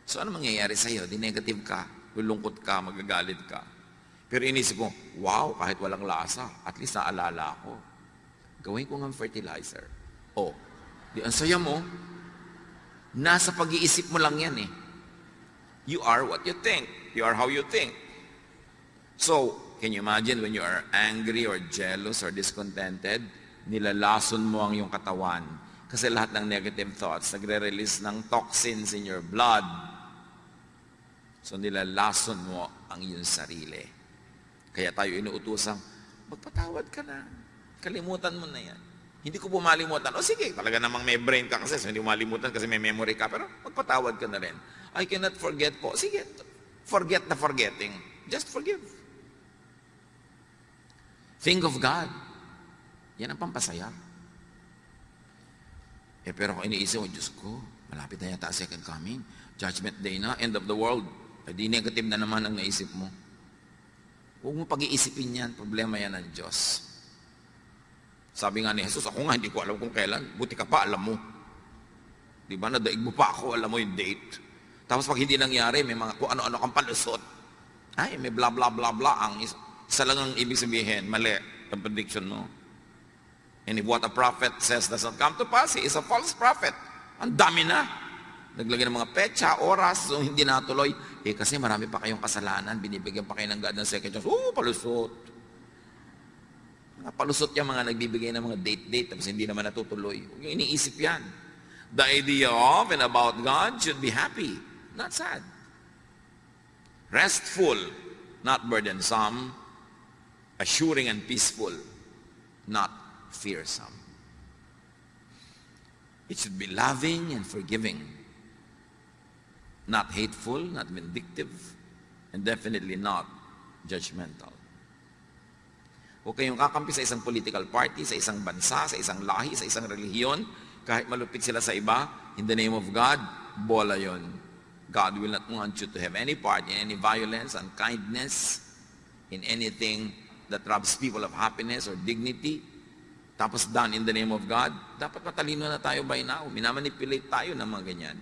So ano mangyayari sa'yo? Di negative ka, lulungkot ka, magagalit ka. Pero inisip ko, wow, kahit walang lasa, at least naalala ako. Gawin ko ng fertilizer. Oh, di ang saya mo, nasa pag-iisip mo lang yan eh. You are what you think. You are how you think. So, can you imagine when you are angry or jealous or discontented, nilalason mo ang iyong katawan, Kasi lahat ng negative thoughts, nagre-release ng toxins in your blood. So nilalason mo ang iyong sarili. Kaya tayo inuutosang, magpatawad ka na. Kalimutan mo na yan. Hindi ko pumalimutan. O sige, talaga namang may brain ka kasi, so hindi mo malimutan kasi may memory ka. Pero magpatawad ka na rin. I cannot forget po. Sige, forget the forgetting. Just forgive. Think of God. Yan ang pampasaya. Pero kung iniisip mo, Diyos ko, malapit na yata second coming. Judgment day na, end of the world. Di negative na naman ang naisip mo. Huwag mo pag-iisipin yan. Problema yan ng Diyos. Sabi nga ni Jesus, ako nga hindi ko alam kung kailan. Buti ka pa, alam mo. Di ba? Nadaig mo pa ako, alam mo yung date. Tapos pag hindi nangyari, may mga kung ano-ano kang palusot. Ay, may bla bla bla bla. Ang isa lang ang ibig sabihin, mali ang prediction mo. And if what a prophet says does not come to pass, he is a false prophet. Ang dami na. Naglagay ng mga petsa, oras, so hindi natuloy. Kasi marami pa kayong kasalanan, binibigyan pa kayo ng God ng second chance. Palusot. Mga palusot yung mga nagbibigay ng mga date-date, tapos hindi naman natutuloy. Huwag yung iniisip yan. The idea of and about God should be happy, not sad. Restful, not burdensome. Assuring and peaceful, not fearsome. It should be loving and forgiving. Not hateful, not vindictive, and definitely not judgmental. Huwag kayong kakampi sa isang political party, sa isang bansa, sa isang lahi, sa isang relihiyon, kahit malupit sila sa iba, in the name of God, bola yon. God will not want you to have any part in any violence, unkindness, in anything that robs people of happiness or dignity. Tapos done in the name of God, dapat matalino na tayo by now. Minamanipulate tayo ng mga ganyan.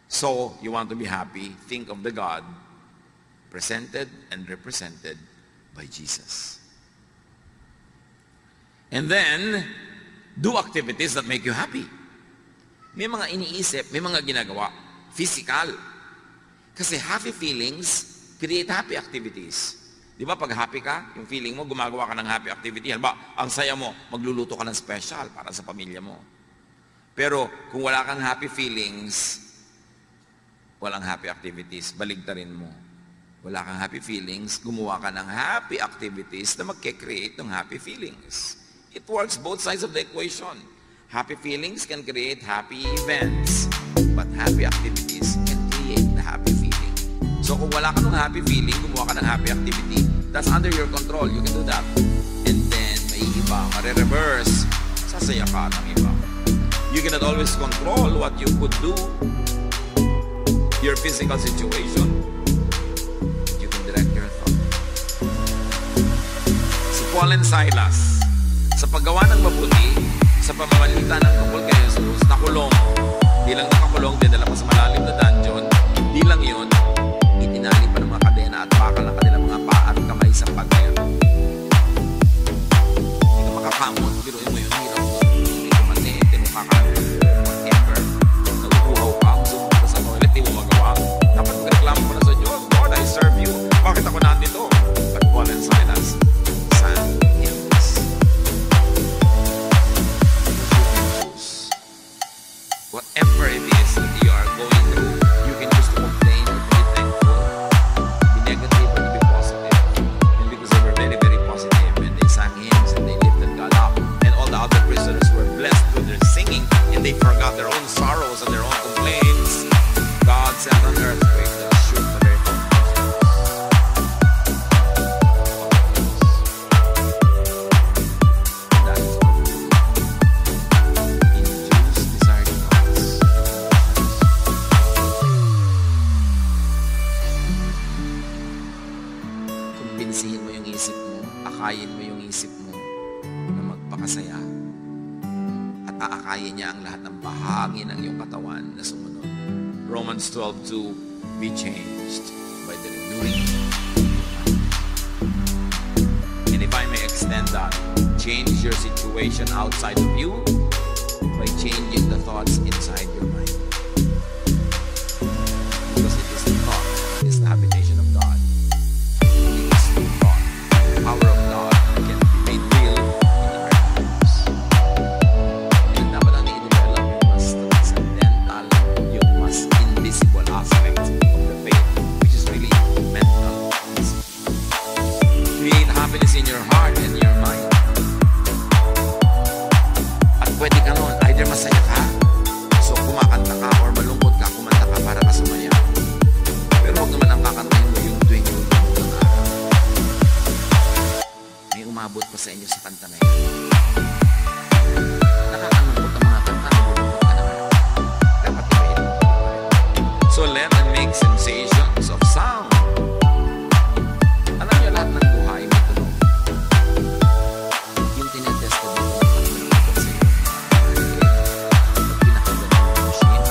So, you want to be happy, think of the God presented and represented by Jesus. And then, do activities that make you happy. May mga iniisip, may mga ginagawa, physical. Kasi happy feelings create happy activities. Di ba pag happy ka, yung feeling mo, gumagawa ka ng happy activity. Halimbawa, ang saya mo, magluluto ka ng special para sa pamilya mo. Pero kung wala kang happy feelings, walang happy activities, baligtarin mo. Wala kang happy feelings, gumawa ka ng happy activities na magke-create ng happy feelings. It works both sides of the equation. Happy feelings can create happy events, but happy activities can create the happy feeling. So kung wala ka ng happy feeling, gumawa ka ng happy activity, that's under your control. You can do that. And then, may iba, mare-reverse, sasaya ka ng iba. You cannot always control what you could do, your physical situation. You can direct your thought. Si Paul and Silas, sa paggawa ng mabuti, sa pamamagitan ng tungkol kay Jesus, nakulong. Di lang nakakulong, dinala pa sa malalim na dungeon. Di lang yun, itinali pa ng mga kadena at bakal ng kanilang mga paa at kamay sa pader. Hindi ka makakamot, biruin mo yung hirap. Hindi ka manete, mukha ka whatever. Nagukuhaw ka, gusto mo sa toilet, di mo magawa. Dapat magreklamo mo na sa Diyos, Lord, I serve you. Bakit ako nandito? But Paul and Silas, sang hymns. Whatever it is that you are going through, you can choose to complain or to be thankful, be negative or to be positive. And because they were very, very positive, and they sang hymns and they lifted God up, and all the other prisoners were blessed with their singing, and they forgot their own sorrows and their own complaints. God sent on earth great and assured the very kumbinsihin mo yung isip mo, akayin mo yung isip mo na magpakasaya at aakayin niya ang lahat ng bahagi ng iyong katawan na sumunod. Romans 12:2, be changed by the renewing of your mind. And if I may extend that, change your situation outside of you by changing the thoughts inside your mind. Because it is the thought, it is the habitation of God. It is the thought, the power of God can be made real in our lives. kanta na yan. Nakakalungkot ang mga kanta, nalulungkot ka naman. Dapat iba. So let and make sensations of sound. Alam niyo, lahat ng buhay may tunog. Yung tinetest ko dito ng pagkakalungkot sa'yo. Pag pinakaganda mo yung machine,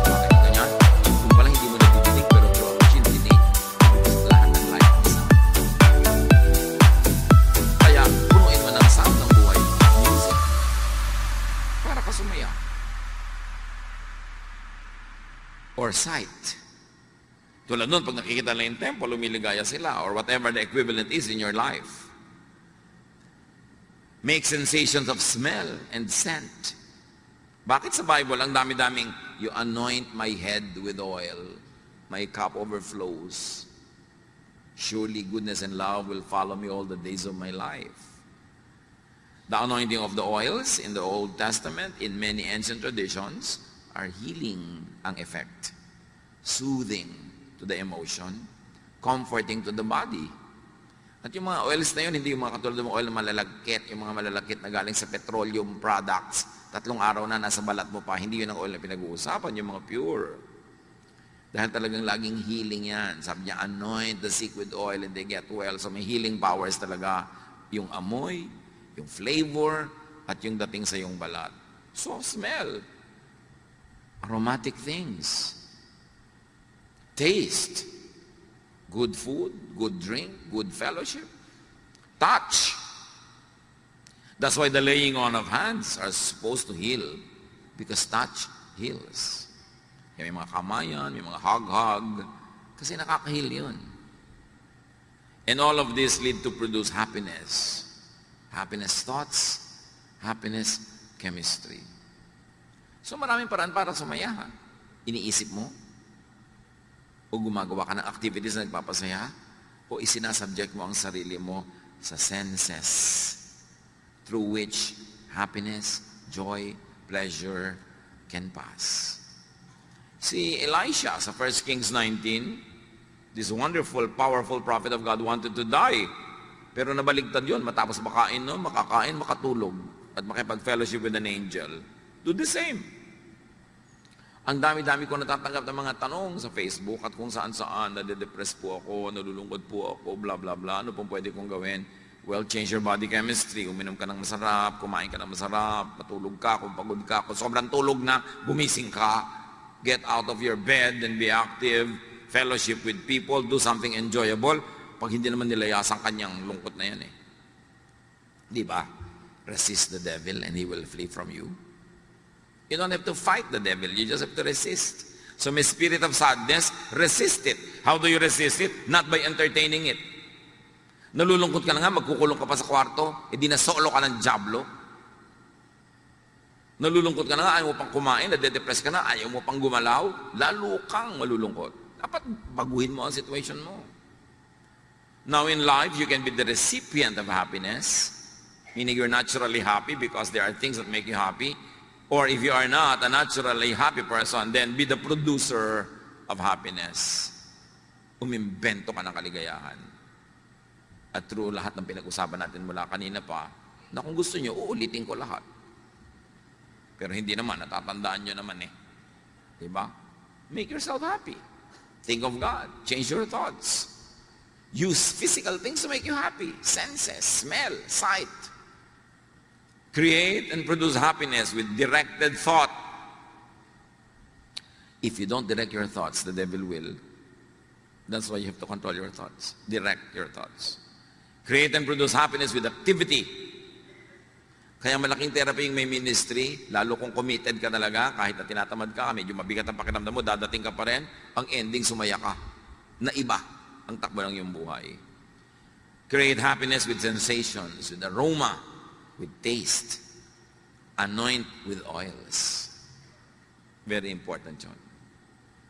bakit ganyan? Kung pala hindi mo nadidinig, pero yung machine dinig. Lahat ng light ng sound. Kaya, punuin mo ng sound ng buhay. Music. Para ka sumaya. Or sight. Tulad nun, pag nakikita na yung temple, lumiligaya sila, or whatever the equivalent is in your life. Make sensations of smell and scent. Bakit sa Bible, ang dami-daming, you anoint my head with oil, my cup overflows. Surely goodness and love will follow me all the days of my life. The anointing of the oils in the Old Testament, in many ancient traditions, are healing ang effect. Soothing to the emotion, comforting to the body. At yung mga oils na yun, hindi yung mga katulad ng oil na malalagkit, yung mga malalagkit na galing sa petroleum products, 3 araw na nasa balat mo pa, hindi yun ang oil na pinag-uusapan, yung mga pure. Dahil talagang laging healing yan. Sabi niya, anoint the sick with oil and they get well. So may healing powers talaga yung amoy, yung flavor, at yung dating sa yung balat. So smell. Aromatic things. Taste. Good food, good drink, good fellowship. Touch. That's why the laying on of hands are supposed to heal. Because touch heals. May mga kamayan, may mga hug-hug. Kasi nakaka-heal yun. And all of this lead to produce happiness. Happiness thoughts, happiness chemistry. So maraming paraan para sumaya. Iniisip mo, o gumagawa ka ng activities na nagpapasaya, o isinasubject mo ang sarili mo sa senses through which happiness, joy, pleasure can pass. Si Elisha sa 1 Kings 19, this wonderful, powerful prophet of God wanted to die. Pero nabaligtad yun, matapos makain, no? Makakain, makatulog, at makipag-fellowship with an angel. Do the same. Ang dami-dami ko natatanggap ng mga tanong sa Facebook at kung saan-saan, nade-depress po ako, nalulungkot po ako, bla bla bla, ano pong pwede kong gawin? Well, change your body chemistry, uminom ka ng masarap, kumain ka ng masarap, matulog ka, kung pagod ka, kung sobrang tulog na, gumising ka, get out of your bed and be active, fellowship with people, do something enjoyable. Pag hindi naman nilayasan kanyang lungkot na yan eh. Di ba? Resist the devil and he will flee from you. You don't have to fight the devil. You just have to resist. So may spirit of sadness, resist it. How do you resist it? Not by entertaining it. Nalulungkot ka na nga, magkukulong ka pa sa kwarto, edi na solo ka ng diablo. Nalulungkot ka na nga, ayaw mo pang kumain, nade-depress ka na, ayaw mo pang gumalaw, lalo kang malulungkot. Dapat baguhin mo ang situation mo. Now in life, you can be the recipient of happiness, meaning you're naturally happy because there are things that make you happy. Or if you are not a naturally happy person, then be the producer of happiness. Umimbento ka ng kaligayahan. At through lahat ng pinag-usapan natin mula kanina pa, na kung gusto nyo, uulitin ko lahat. Pero hindi naman, natatandaan nyo naman eh. Diba? Make yourself happy. Think of God. Change your thoughts. Use physical things to make you happy. Senses, smell, sight. Create and produce happiness with directed thought. If you don't direct your thoughts, the devil will. That's why you have to control your thoughts. Direct your thoughts. Create and produce happiness with activity. Kaya malaking therapy yung may ministry, lalo kung committed ka talaga, kahit na tinatamad ka, medyo mabigat ang pakiramdam mo, dadating ka pa rin, ang ending sumaya ka. Na iba ang takbo ng iyong buhay. Create happiness with sensations, with aroma, with taste. Anoint with oils. Very important yun.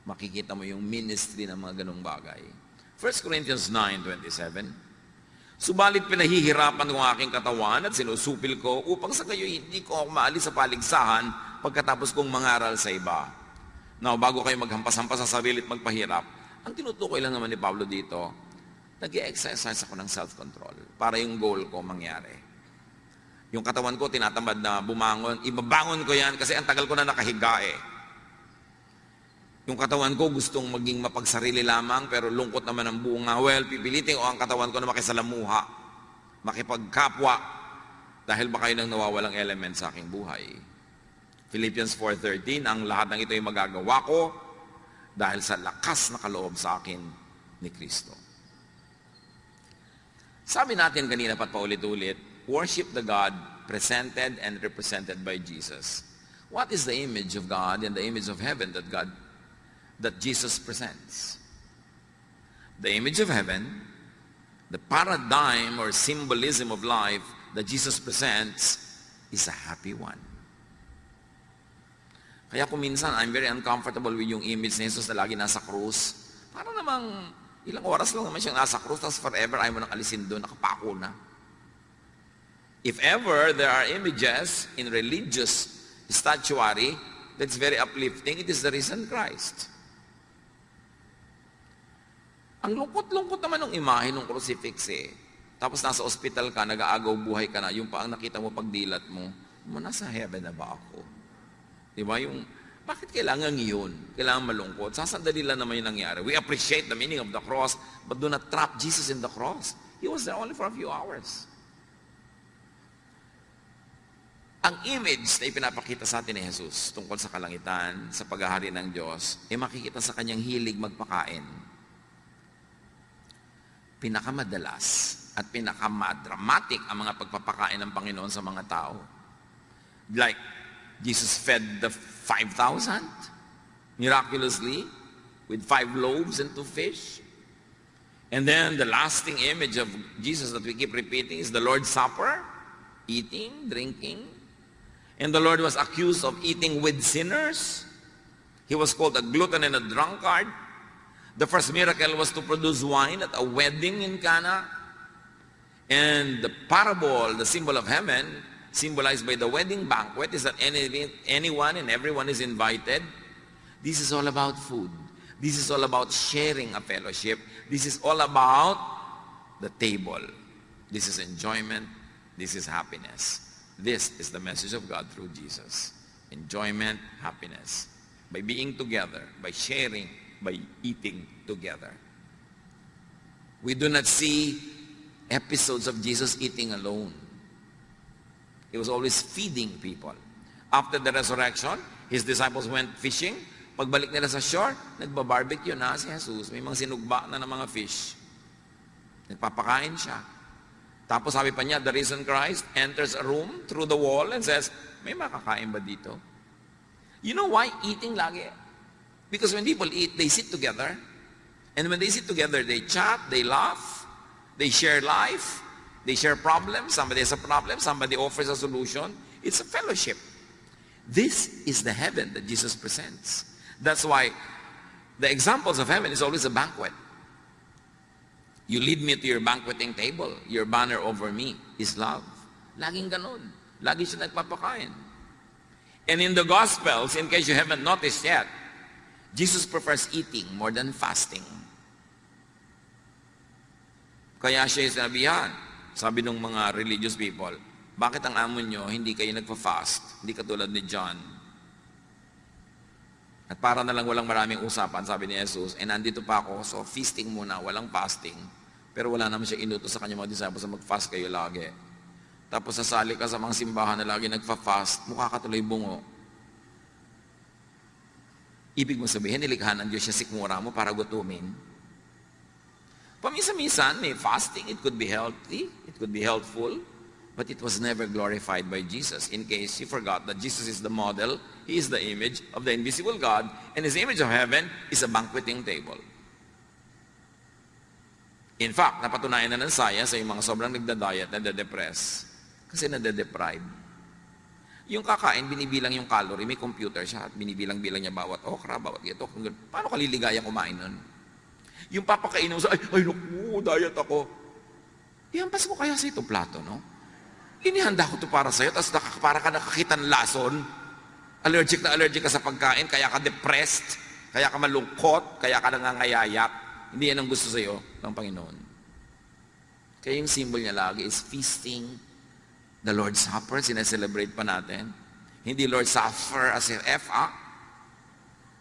Makikita mo yung ministry ng mga ganong bagay. 1 Corinthians 9:27. Subalit pinahihirapan ko ang aking katawan at sinusupil ko upang sa kayo hindi ko ako maalis sa paligsahan pagkatapos kong mangaral sa iba. Now, bago kayo maghampas-hampas sa sarili at magpahirap, ang tinutukoy lang naman ni Pablo dito, nag-exercise ako ng self-control para yung goal ko mangyari. Yung katawan ko, tinatamad na bumangon. Ibabangon ko yan kasi ang tagal ko na nakahiga eh. Yung katawan ko gustong maging mapagsarili lamang pero lungkot naman ang bunga. Well, pipilitin ko ang katawan ko na makisalamuha, makipagkapwa, dahil baka yun ang nawawalang element sa aking buhay. Philippians 4:13, ang lahat ng ito ay magagawa ko dahil sa lakas na kaloob sa akin ni Kristo. Sabi natin kanina pat paulit-ulit, worship the God presented and represented by Jesus. What is the image of God and the image of heaven that Jesus presents? The image of heaven, the paradigm or symbolism of life that Jesus presents is a happy one. Kaya kung minsan, I'm very uncomfortable with yung image ni Jesus na lagi nasa krus. Para namang ilang oras lang naman siyang nasa krus, tapos forever ayaw mo nang alisin doon, nakapako na. If ever there are images in religious statuary that's very uplifting, it is the risen Christ. Ang lungkot-lungkot naman ng imahe ng crucifix eh. Tapos nasa ospital ka, nag-aagaw buhay ka na, yung pa ang nakita mo pagdilat mo, nasa heaven na ba ako? Diba? Bakit kailangan yun? Kailangan malungkot. Sasandali lang naman yung nangyari. We appreciate the meaning of the cross, but do not trap Jesus in the cross. He was there only for a few hours. Ang image na ipinapakita sa atin ni Jesus tungkol sa kalangitan, sa paghahari ng Diyos, ay makikita sa kanyang hilig magpakain. Pinakamadalas at pinakamadramatic ang mga pagpapakain ng Panginoon sa mga tao. Like, Jesus fed the 5,000 miraculously with 5 loaves and 2 fish. And then the lasting image of Jesus that we keep repeating is the Lord's Supper, eating, drinking. And the Lord was accused of eating with sinners. He was called a glutton and a drunkard. The first miracle was to produce wine at a wedding in Cana. And the parable, the symbol of heaven, symbolized by the wedding banquet, is that anyone and everyone is invited. This is all about food. This is all about sharing a fellowship. This is all about the table. This is enjoyment. This is happiness. This is the message of God through Jesus. Enjoyment, happiness. By being together, by sharing, by eating together. We do not see episodes of Jesus eating alone. He was always feeding people. After the resurrection, his disciples went fishing. Pagbalik nila sa shore, nagba-barbecue na si Jesus. May mga sinugba na ng mga fish. Nagpapakain siya. Tapos sabi pa niya, the risen Christ enters a room through the wall and says, may makakain ba dito? You know why eating lagi? Because when people eat, they sit together. And when they sit together, they chat, they laugh, they share life, they share problems. Somebody has a problem, somebody offers a solution. It's a fellowship. This is the heaven that Jesus presents. That's why the examples of heaven is always a banquet. You lead me to your banqueting table. Your banner over me is love. Laging ganun. Lagi siya nagpapakain. And in the Gospels, in case you haven't noticed yet, Jesus prefers eating more than fasting. Kaya siya sinabihan, sabi ng mga religious people, bakit ang amo nyo hindi kayo nagpa-fast? Hindi katulad ni John. At para na lang walang maraming usapan, sabi ni Jesus, nandito pa ako, so feasting muna, walang fasting. Pero wala naman siya inutos sa kanyang mga disciples na mag-fast kayo lagi. Tapos sasali ka sa mga simbahan na lagi nagpa-fast, mukha ka tuloy bungo. Ibig mo sabihin, nilikha ng Diyos siya sikmura mo para gutumin. Paminsan-minsan, may fasting. It could be healthy. It could be helpful. But it was never glorified by Jesus. In case you forgot that Jesus is the model, He is the image of the invisible God, and His image of heaven is a banqueting table. In fact, napatunayan na ng science sa yung mga sobrang nagda-diet, nade-depress. Kasi nade-deprive. Yung kakain, binibilang yung calorie, may computer siya at binibilang-bilang niya bawat okra, bawat ito. Paano kaliligaya kumain nun? Yung papakainin mo sa, ay naku, diet ako. Ihampas mo kaya sa itong plato, no? Inihanda ko ito para sa'yo, tapos para ka nakakita ng lason. Allergic na allergic ka sa pagkain, kaya ka depressed, kaya ka malungkot, kaya ka nangangayayat. Hindi yan ang gusto sa'yo ng Panginoon. Kaya yung symbol niya lagi is feasting, the Lord's Supper, sineselebrate pa natin. Hindi Lord's Supper as in F,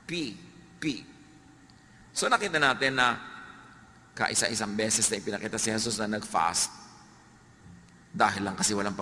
P. So nakita natin na kaisa-isang beses na ipinakita si Jesus na nag-fast dahil lang kasi walang